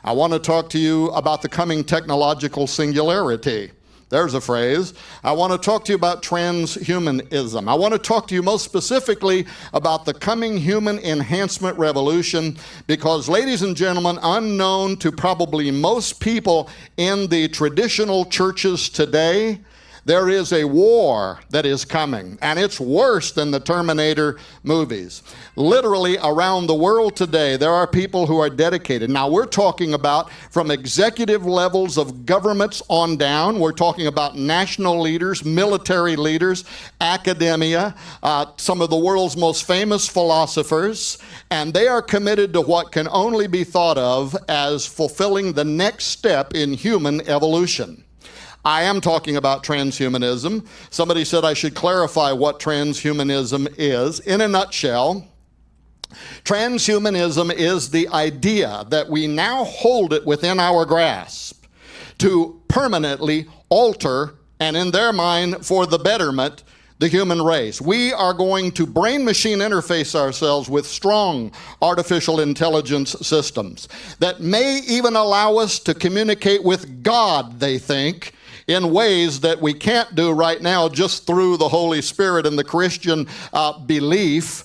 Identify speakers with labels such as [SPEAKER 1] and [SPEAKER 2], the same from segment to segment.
[SPEAKER 1] I want to talk to you about the coming technological singularity. There's a phrase. I want to talk to you about transhumanism. I want to talk to you most specifically about the coming human enhancement revolution because, ladies and gentlemen, unknown to probably most people in the traditional churches today, there is a war that is coming, and it's worse than the Terminator movies. Literally around the world today, there are people who are dedicated. Now, we're talking about from executive levels of governments on down. We're talking about national leaders, military leaders, academia, some of the world's most famous philosophers, and they are committed to what can only be thought of as fulfilling the next step in human evolution. I am talking about transhumanism. Somebody said I should clarify what transhumanism is. In a nutshell, transhumanism is the idea that we now hold it within our grasp to permanently alter, and in their mind, for the betterment, the human race. We are going to brain-machine interface ourselves with strong artificial intelligence systems that may even allow us to communicate with God, they think, in ways that we can't do right now just through the Holy Spirit and the Christian belief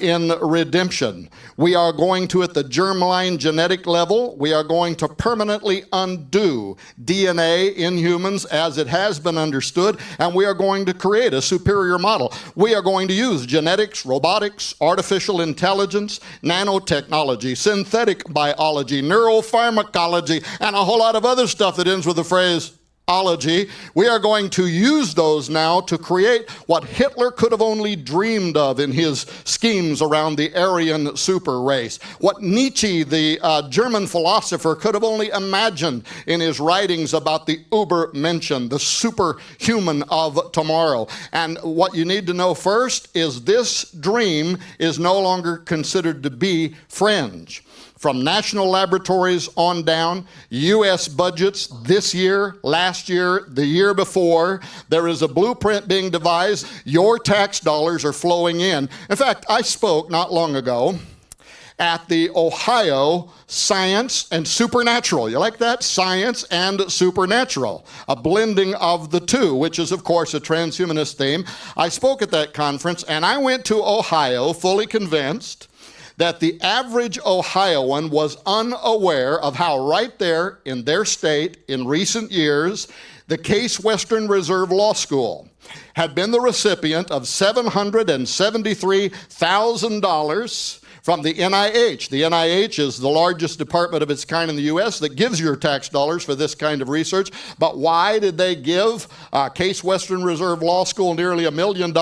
[SPEAKER 1] in redemption. We are going to, at the germline genetic level, we are going to permanently undo DNA in humans as it has been understood, and we are going to create a superior model. We are going to use genetics, robotics, artificial intelligence, nanotechnology, synthetic biology, neuropharmacology, and a whole lot of other stuff that ends with the phrase ology. We are going to use those now to create what Hitler could have only dreamed of in his schemes around the Aryan super race. What Nietzsche, the German philosopher, could have only imagined in his writings about the Übermenschen, the superhuman of tomorrow. And what you need to know first is this dream is no longer considered to be fringe. From national laboratories on down, U.S. budgets this year, last year, the year before, there is a blueprint being devised. Your tax dollars are flowing in. In fact, I spoke not long ago at the Ohio Science and Supernatural. You like that? Science and Supernatural, a blending of the two, which is, of course, a transhumanist theme. I spoke at that conference, and I went to Ohio fully convinced that the average Ohioan was unaware of how right there in their state in recent years, the Case Western Reserve Law School had been the recipient of $773,000 from the NIH. The NIH is the largest department of its kind in the U.S. that gives your tax dollars for this kind of research. But why did they give Case Western Reserve Law School nearly $1 million?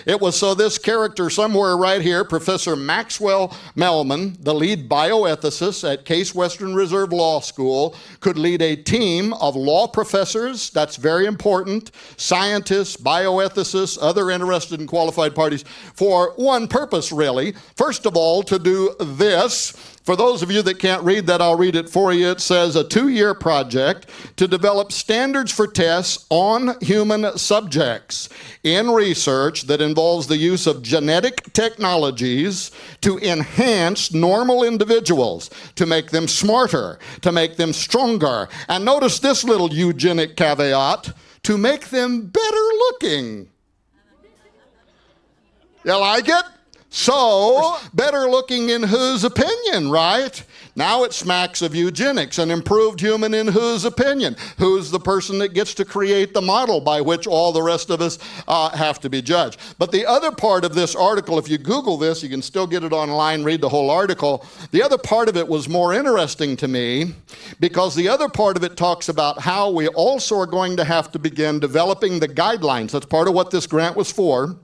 [SPEAKER 1] It was so this character somewhere right here, Professor Maxwell Melman, the lead bioethicist at Case Western Reserve Law School, could lead a team of law professors, that's very important, scientists, bioethicists, other interested and qualified parties, for one purpose, really. First of all, to do this. For those of you that can't read that, I'll read it for you. It says a 2-year project to develop standards for tests on human subjects in research that involves the use of genetic technologies to enhance normal individuals, to make them smarter, to make them stronger. And notice this little eugenic caveat, to make them better looking. You like it? So, better looking in whose opinion, right? Now it smacks of eugenics, an improved human in whose opinion? Who's the person that gets to create the model by which all the rest of us have to be judged? But the other part of this article, if you Google this, you can still get it online, read the whole article. The other part of it was more interesting to me because the other part of it talks about how we also are going to have to begin developing the guidelines. That's part of what this grant was for.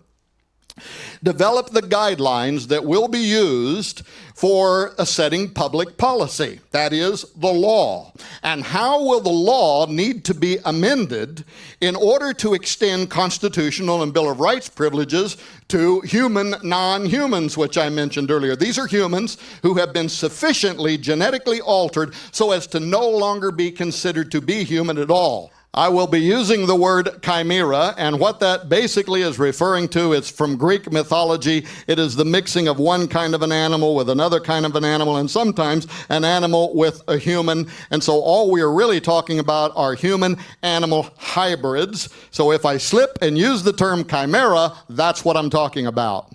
[SPEAKER 1] Develop the guidelines that will be used for setting public policy, that is, the law. And how will the law need to be amended in order to extend constitutional and Bill of Rights privileges to human non-humans, which I mentioned earlier. These are humans who have been sufficiently genetically altered so as to no longer be considered to be human at all. I will be using the word chimera, and what that basically is referring to, it's from Greek mythology. It is the mixing of one kind of an animal with another kind of an animal, and sometimes an animal with a human. And so all we are really talking about are human-animal hybrids. So if I slip and use the term chimera, that's what I'm talking about.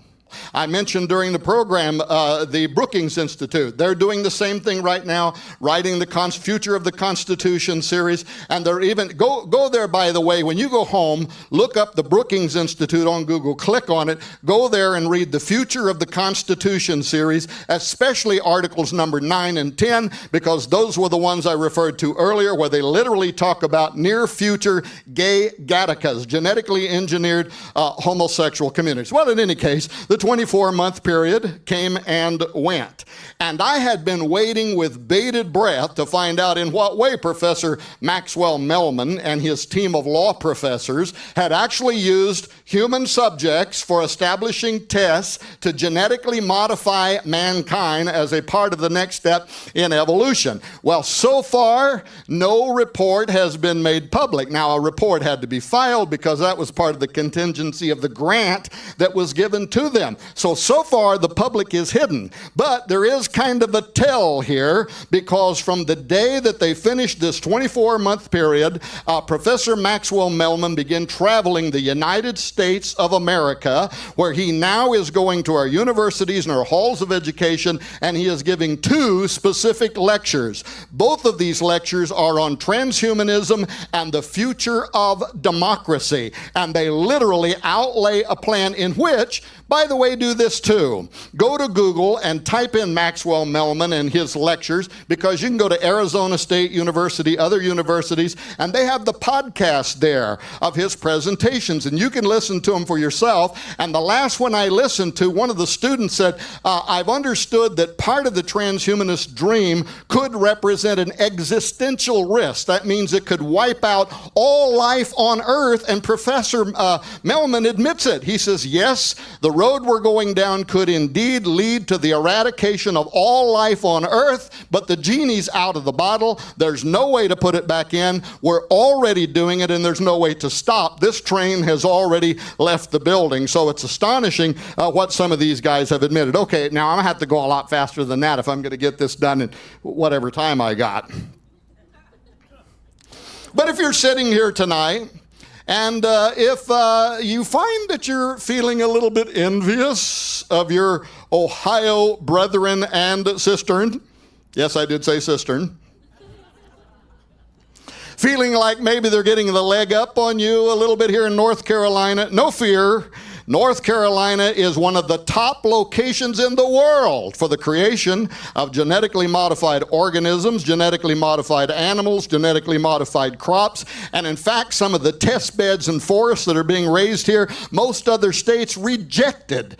[SPEAKER 1] I mentioned during the program the Brookings Institute. They're doing the same thing right now, writing the Future of the Constitution series. And they're even, go there, by the way, when you go home, look up the Brookings Institute on Google, click on it, go there and read the Future of the Constitution series, especially articles number 9 and 10, because those were the ones I referred to earlier, where they literally talk about near future gay Gattacas, genetically engineered homosexual communities. Well, in any case, the 24-month period came and went. And I had been waiting with bated breath to find out in what way Professor Maxwell Mellman and his team of law professors had actually used human subjects for establishing tests to genetically modify mankind as a part of the next step in evolution. Well, so far, no report has been made public. Now, a report had to be filed because that was part of the contingency of the grant that was given to them. So far, the public is hidden. But there is kind of a tell here, because from the day that they finished this 24-month period, Professor Maxwell Mellman began traveling the United States of America, where he now is going to our universities and our halls of education, and he is giving 2 specific lectures. Both of these lectures are on transhumanism and the future of democracy. And they literally outlay a plan in which, by the way, do this too. Go to Google and type in Maxwell Mellman and his lectures, because you can go to Arizona State University, other universities, and they have the podcast there of his presentations, and you can listen to them for yourself. And the last one I listened to, one of the students said, I've understood that part of the transhumanist dream could represent an existential risk. That means it could wipe out all life on Earth, and Professor Mellman admits it. He says, yes, the road we're going down could indeed lead to the eradication of all life on Earth, but the genie's out of the bottle. There's no way to put it back in. We're already doing it, and there's no way to stop. This train has already left the building. So it's astonishing what some of these guys have admitted. Okay, now I'm going to have to go a lot faster than that if I'm going to get this done in whatever time I got. But if you're sitting here tonight, and if you find that you're feeling a little bit envious of your Ohio brethren and sistern, yes, I did say sistern, feeling like maybe they're getting the leg up on you a little bit here in North Carolina, no fear. North Carolina is one of the top locations in the world for the creation of genetically modified organisms, genetically modified animals, genetically modified crops. And in fact, some of the test beds and forests that are being raised here, most other states rejected,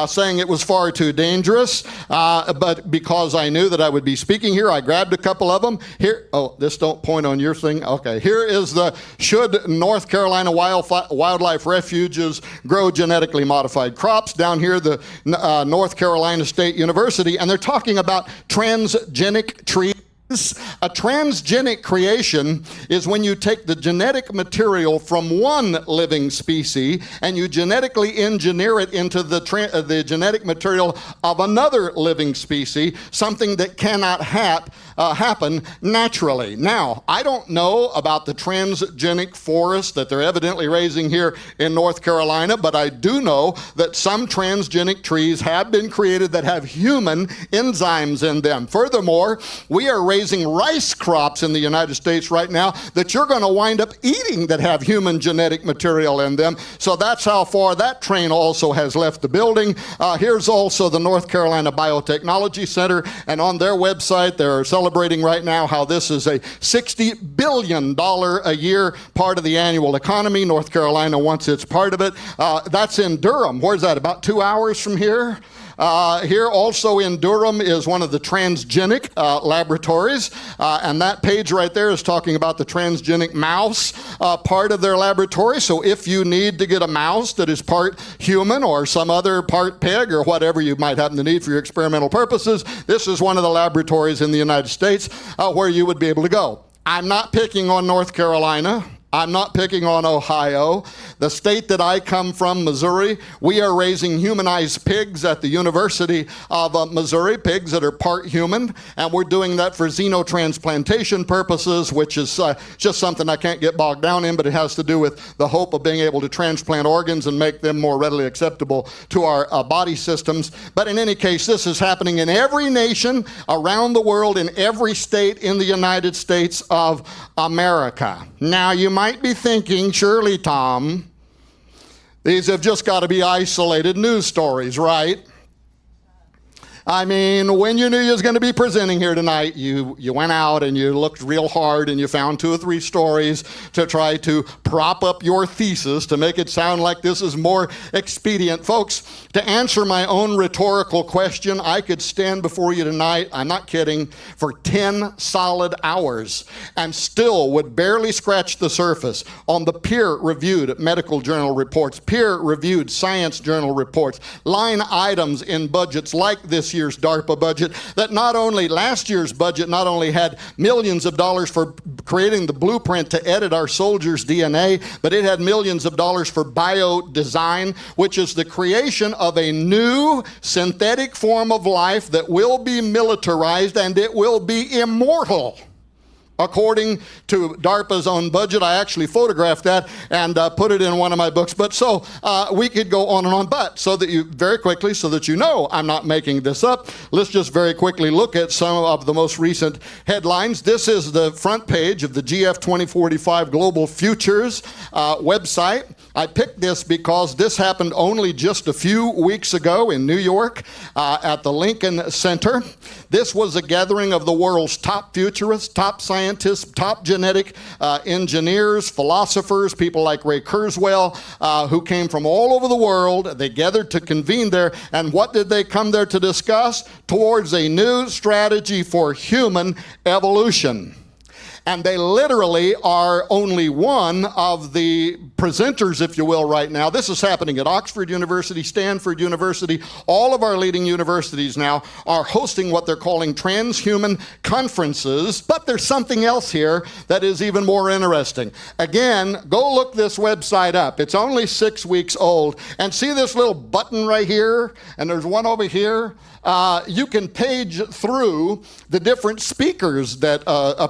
[SPEAKER 1] saying it was far too dangerous. But because I knew that I would be speaking here, I grabbed a couple of them. Here, oh, this don't point on your thing. Okay, here is the Should North Carolina Wildlife Refuges Grow Genetically Modified Crops? Down here, the North Carolina State University, and they're talking about transgenic trees. A transgenic creation is when you take the genetic material from one living species and you genetically engineer it into the genetic material of another living species, something that cannot happen naturally. Now, I don't know about the transgenic forest that they're evidently raising here in North Carolina, but I do know that some transgenic trees have been created that have human enzymes in them. Furthermore, we are raising rice crops in the United States right now that you're going to wind up eating that have human genetic material in them. So that's how far that train also has left the building. Here's also the North Carolina Biotechnology Center, and on their website they're celebrating right now how this is a $60 billion a year part of the annual economy. North Carolina wants its part of it. That's in Durham. Where's that? About 2 hours from here? Here also in Durham is one of the transgenic laboratories, and that page right there is talking about the transgenic mouse part of their laboratory. So if you need to get a mouse that is part human or some other part pig or whatever you might happen to need for your experimental purposes, this is one of the laboratories in the United States where you would be able to go. I'm not picking on North Carolina. I'm not picking on Ohio. The state that I come from, Missouri, we are raising humanized pigs at the University of Missouri, pigs that are part human, and we're doing that for xenotransplantation purposes, which is just something I can't get bogged down in, but it has to do with the hope of being able to transplant organs and make them more readily acceptable to our body systems. But in any case, this is happening in every nation around the world, in every state in the United States of America. Now, you might be thinking, surely, Tom, these have just got to be isolated news stories, right? I mean, when you knew you was going to be presenting here tonight, you went out and you looked real hard and you found 2 or 3 stories to try to prop up your thesis to make it sound like this is more expedient. Folks, to answer my own rhetorical question, I could stand before you tonight, I'm not kidding, for 10 solid hours and still would barely scratch the surface on the peer-reviewed medical journal reports, peer-reviewed science journal reports, line items in budgets like this year's DARPA budget, that not only last year's budget not only had millions of dollars for creating the blueprint to edit our soldiers' DNA, but it had millions of dollars for biodesign, which is the creation of a new synthetic form of life that will be militarized and it will be immortal. According to DARPA's own budget, I actually photographed that and put it in one of my books. But so we could go on and on. But so that you, very quickly, so that you know I'm not making this up, let's just very quickly look at some of the most recent headlines. This is the front page of the GF 2045 Global Futures website. I picked this because this happened only just a few weeks ago in New York at the Lincoln Center. This was a gathering of the world's top futurists, top scientists, top genetic engineers, philosophers, people like Ray Kurzweil, who came from all over the world. They gathered to convene there, and what did they come there to discuss? Towards a new strategy for human evolution. And they literally are only one of the presenters, if you will, right now. This is happening at Oxford University, Stanford University. All of our leading universities now are hosting what they're calling transhuman conferences. But there's something else here that is even more interesting. Again, go look this website up. It's only 6 weeks old. And see this little button right here? And there's one over here. You can page through the different speakers that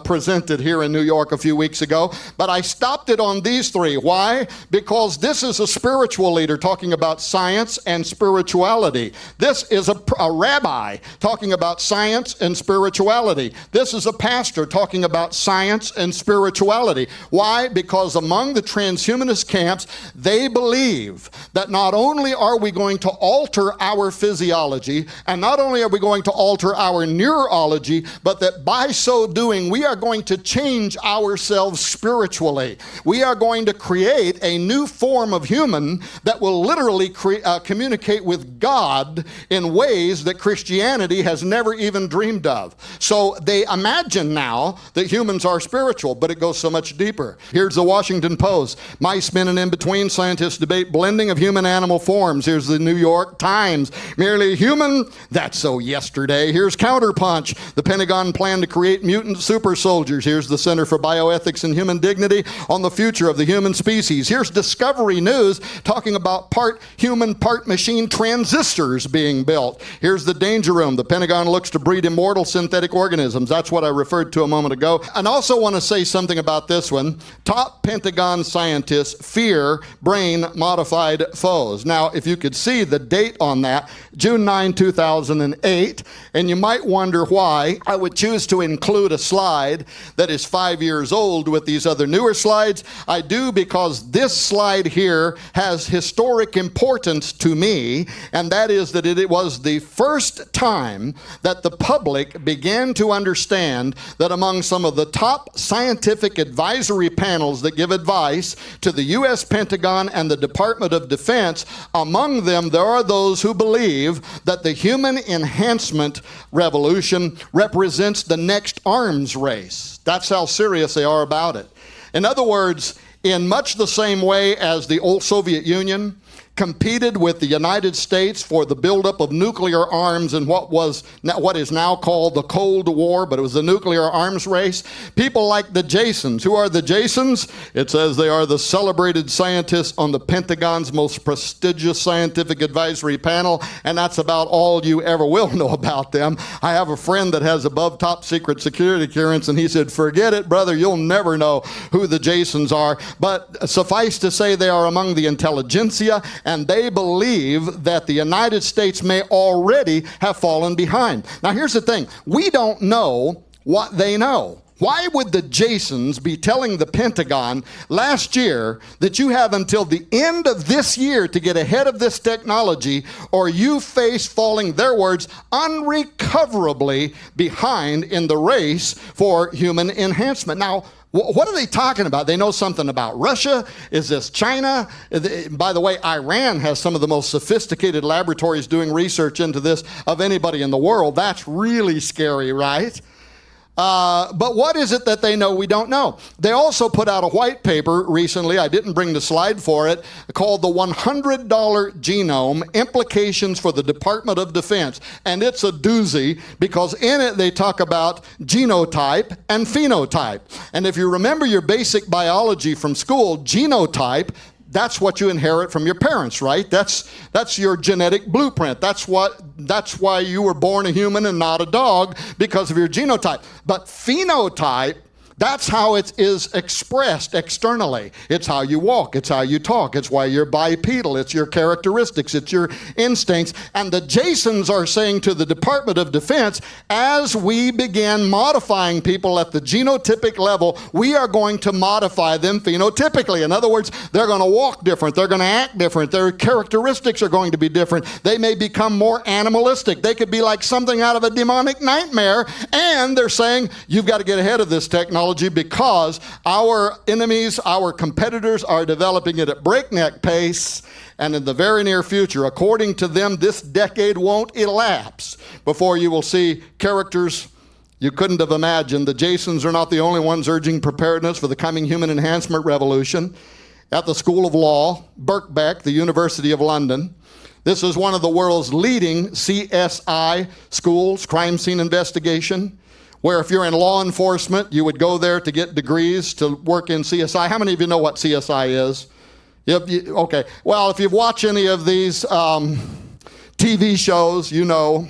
[SPEAKER 1] presented here in New York a few weeks ago, but I stopped it on these 3. Why? Because this is a spiritual leader talking about science and spirituality. This is a rabbi talking about science and spirituality. This is a pastor talking about science and spirituality. Why? Because among the transhumanist camps, they believe that not only are we going to alter our physiology, and not only are we going to alter our neurology, but that by so doing, we are going to change ourselves spiritually. We are going to create a new form of human that will literally communicate with God in ways that Christianity has never even dreamed of. So they imagine now that humans are spiritual, but it goes so much deeper. Here's the Washington Post. Mice, men, and in between, scientists debate blending of human-animal forms. Here's the New York Times. Merely human? That's so yesterday. Here's Counterpunch. The Pentagon planned to create mutant super soldiers. Here's the Center for Bioethics and Human Dignity on the future of the human species. Here's Discovery News talking about part human, part machine transistors being built. Here's the Danger Room. The Pentagon looks to breed immortal synthetic organisms. That's what I referred to a moment ago. And I also want to say something about this one. Top Pentagon scientists fear brain-modified foes. Now, if you could see the date on that, June 9, 2008, and you might wonder why I would choose to include a slide that is 5 years old with these other newer slides. I do because this slide here has historic importance to me, and that is that it was the first time that the public began to understand that among some of the top scientific advisory panels that give advice to the U.S. Pentagon and the Department of Defense, among them there are those who believe that the human enhancement revolution represents the next arms race. That's how serious they are about it. In other words, in much the same way as the old Soviet Union competed with the United States for the buildup of nuclear arms in what is now called the Cold War, but it was the nuclear arms race. People like the Jasons. Who are the Jasons? It says they are the celebrated scientists on the Pentagon's most prestigious scientific advisory panel, and that's about all you ever will know about them. I have a friend that has above top secret security clearance, and he said, forget it, brother, you'll never know who the Jasons are. But suffice to say, they are among the intelligentsia, and they believe that the United States may already have fallen behind. Now, here's the thing. We don't know what they know. Why would the Jasons be telling the Pentagon last year that you have until the end of this year to get ahead of this technology, or you face falling, their words, unrecoverably behind in the race for human enhancement? Now, what are they talking about? They know something about Russia? Is this China? By the way, Iran has some of the most sophisticated laboratories doing research into this of anybody in the world. That's really scary, right? But what is it that they know we don't know? They also put out a white paper recently, I didn't bring the slide for it, called the $100 Genome, Implications for the Department of Defense. And it's a doozy, because in it they talk about genotype and phenotype. And if you remember your basic biology from school, genotype, that's what you inherit from your parents, right? That's your genetic blueprint. That's why you were born a human and not a dog, because of your genotype. But phenotype, that's how it is expressed externally. It's how you walk. It's how you talk. It's why you're bipedal. It's your characteristics. It's your instincts. And the Jasons are saying to the Department of Defense, as we begin modifying people at the genotypic level, we are going to modify them phenotypically. In other words, they're going to walk different. They're going to act different. Their characteristics are going to be different. They may become more animalistic. They could be like something out of a demonic nightmare. And they're saying, you've got to get ahead of this technology, because our enemies, our competitors, are developing it at breakneck pace, and in the very near future, according to them, this decade won't elapse before you will see characters you couldn't have imagined. The Jasons are not the only ones urging preparedness for the coming human enhancement revolution. At the School of Law, Birkbeck, the University of London, this is one of the world's leading CSI schools, crime scene investigation, where if you're in law enforcement, you would go there to get degrees to work in CSI. How many of you know what CSI is? Okay. Well, if you've watched any of these TV shows, you know.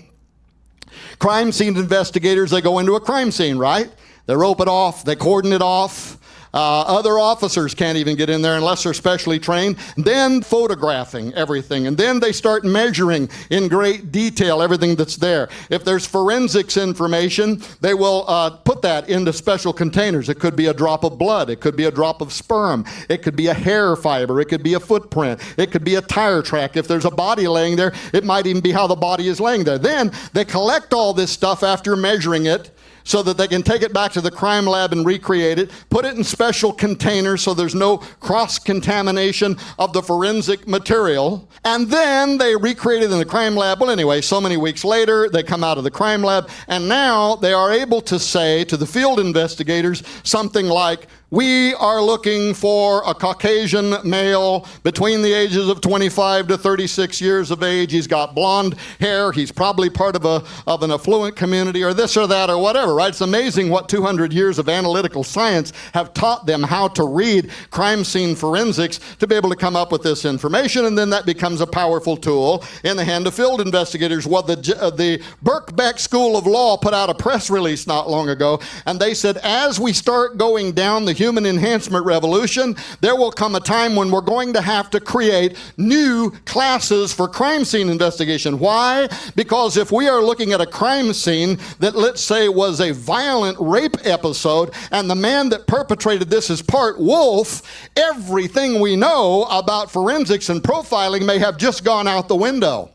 [SPEAKER 1] Crime scene investigators, they go into a crime scene, right? They rope it off. They cordon it off. Other officers can't even get in there unless they're specially trained. Then photographing everything. And then they start measuring in great detail everything that's there. If there's forensics information, they will put that into special containers. It could be a drop of blood. It could be a drop of sperm. It could be a hair fiber. It could be a footprint. It could be a tire track. If there's a body laying there, it might even be how the body is laying there. Then they collect all this stuff after measuring it, so that they can take it back to the crime lab and recreate it, put it in special containers so there's no cross-contamination of the forensic material, and then they recreate it in the crime lab. Well, anyway, so many weeks later, they come out of the crime lab, and now they are able to say to the field investigators something like, we are looking for a Caucasian male between the ages of 25 to 36 years of age. He's got blonde hair. He's probably part of an affluent community, or this or that or whatever, right? It's amazing what 200 years of analytical science have taught them how to read crime scene forensics to be able to come up with this information, and then that becomes a powerful tool in the hand of field investigators. Well, the Birkbeck School of Law put out a press release not long ago, and they said, as we start going down the human enhancement revolution, there will come a time when we're going to have to create new classes for crime scene investigation. Why? Because if we are looking at a crime scene that, let's say, was a violent rape episode, and the man that perpetrated this is part wolf, everything we know about forensics and profiling may have just gone out the window.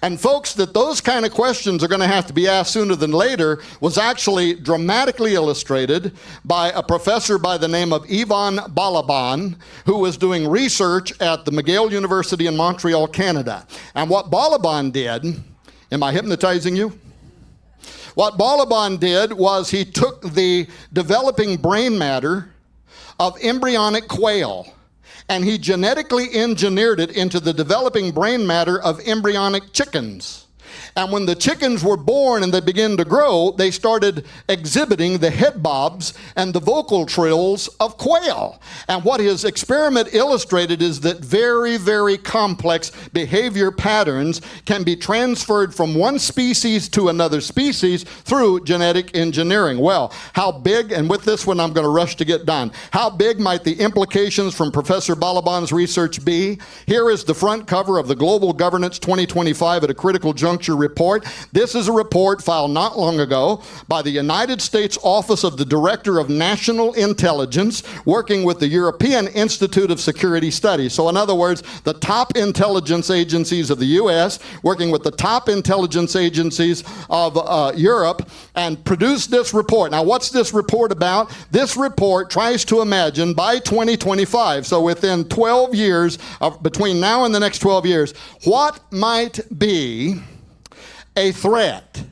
[SPEAKER 1] And folks, that those kind of questions are going to have to be asked sooner than later was actually dramatically illustrated by a professor by the name of Ivan Balaban, who was doing research at the McGill University in Montreal, Canada. And what Balaban did, am I hypnotizing you? What Balaban did was he took the developing brain matter of embryonic quail, and he genetically engineered it into the developing brain matter of embryonic chickens. And when the chickens were born and they began to grow, they started exhibiting the head bobs and the vocal trills of quail. And what his experiment illustrated is that very, very complex behavior patterns can be transferred from one species to another species through genetic engineering. Well, how big, and with this one I'm going to rush to get done, how big might the implications from Professor Balaban's research be? Here is the front cover of the Global Governance 2025 at a Critical Juncture report. This is a report filed not long ago by the United States Office of the Director of National Intelligence, working with the European Institute of Security Studies. So in other words, the top intelligence agencies of the U.S. working with the top intelligence agencies of Europe, and produced this report. Now, what's this report about? This report tries to imagine by 2025, so within 12 years, between now and the next 12 years, what might be a threat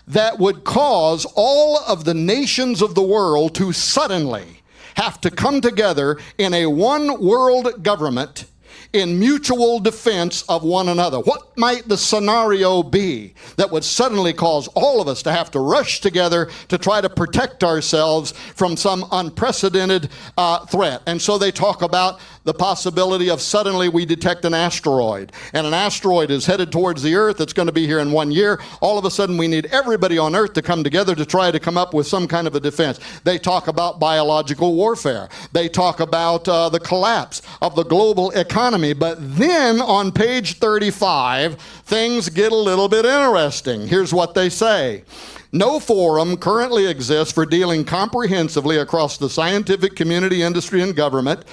[SPEAKER 1] that would cause all of the nations of the world to suddenly have to come together in a one world government in mutual defense of one another. What might the scenario be that would suddenly cause all of us to have to rush together to try to protect ourselves from some unprecedented threat? And so they talk about the possibility of suddenly we detect an asteroid, and an asteroid is headed towards the Earth. It's going to be here in 1 year. All of a sudden we need everybody on Earth to come together to try to come up with some kind of a defense. They talk about biological warfare. They talk about the collapse of the global economy. But then on page 35, things get a little bit interesting. Here's what they say. No forum currently exists for dealing comprehensively across the scientific community, industry, and government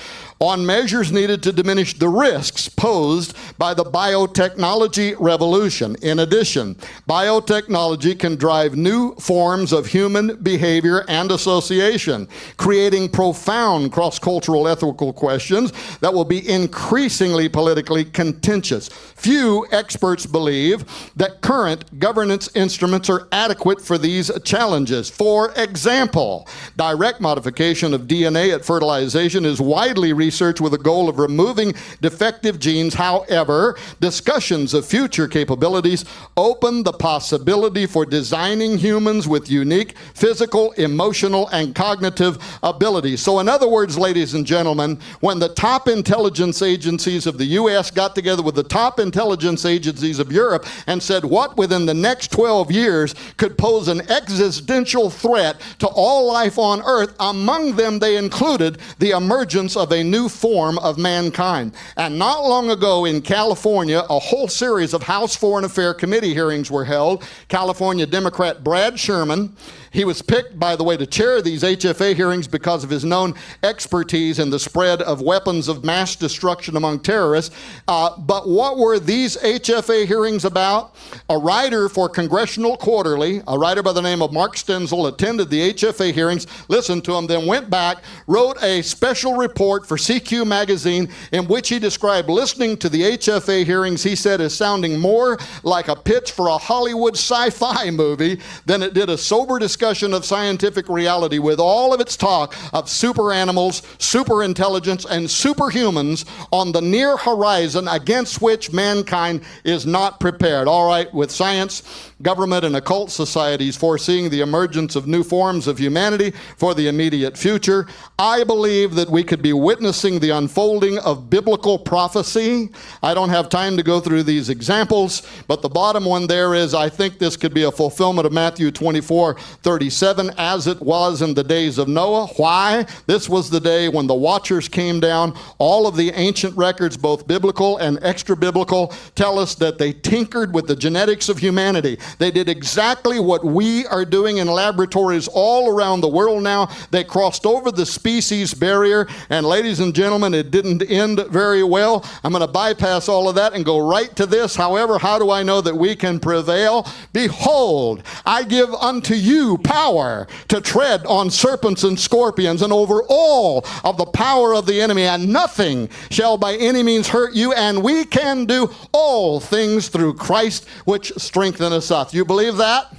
[SPEAKER 1] on measures needed to diminish the risks posed by the biotechnology revolution. In addition, biotechnology can drive new forms of human behavior and association, creating profound cross-cultural ethical questions that will be increasingly politically contentious. Few experts believe that current governance instruments are adequate for these challenges. For example, direct modification of DNA at fertilization is widely researched with a goal of removing defective genes. However, discussions of future capabilities open the possibility for designing humans with unique physical, emotional, and cognitive abilities. So in other words, ladies and gentlemen, when the top intelligence agencies of the U.S. got together with the top intelligence agencies of Europe and said, what within the next 12 years could pose an existential threat to all life on Earth, among them they included the emergence of a new form of mankind. And not long ago in California, a whole series of House Foreign Affairs Committee hearings were held. California Democrat Brad Sherman, he was picked, by the way, to chair these HFA hearings because of his known expertise in the spread of weapons of mass destruction among terrorists. But what were these HFA hearings about? A writer for Congressional Quarterly, a writer by the name of Mark Stenzel, attended the HFA hearings, listened to them, then went back, wrote a special report for CQ magazine in which he described listening to the HFA hearings, he said, as sounding more like a pitch for a Hollywood sci-fi movie than it did a sober discussion of scientific reality, with all of its talk of super animals, super intelligence, and superhumans on the near horizon against which mankind is not prepared. All right, with science, government, and occult societies foreseeing the emergence of new forms of humanity for the immediate future, I believe that we could be witnessing the unfolding of biblical prophecy. I don't have time to go through these examples, but the bottom one there is, I think this could be a fulfillment of Matthew 24:37, as it was in the days of Noah. Why? This was the day when the watchers came down. All of the ancient records, both biblical and extra-biblical, tell us that they tinkered with the genetics of humanity. They did exactly what we are doing in laboratories all around the world now. They crossed over the species barrier, and ladies and gentlemen, it didn't end very well. I'm going to bypass all of that and go right to this. However, how do I know that we can prevail? Behold, I give unto you power to tread on serpents and scorpions and over all of the power of the enemy, and nothing shall by any means hurt you, and we can do all things through Christ which strengtheneth us. You believe that?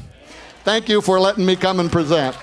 [SPEAKER 1] Thank you for letting me come and present.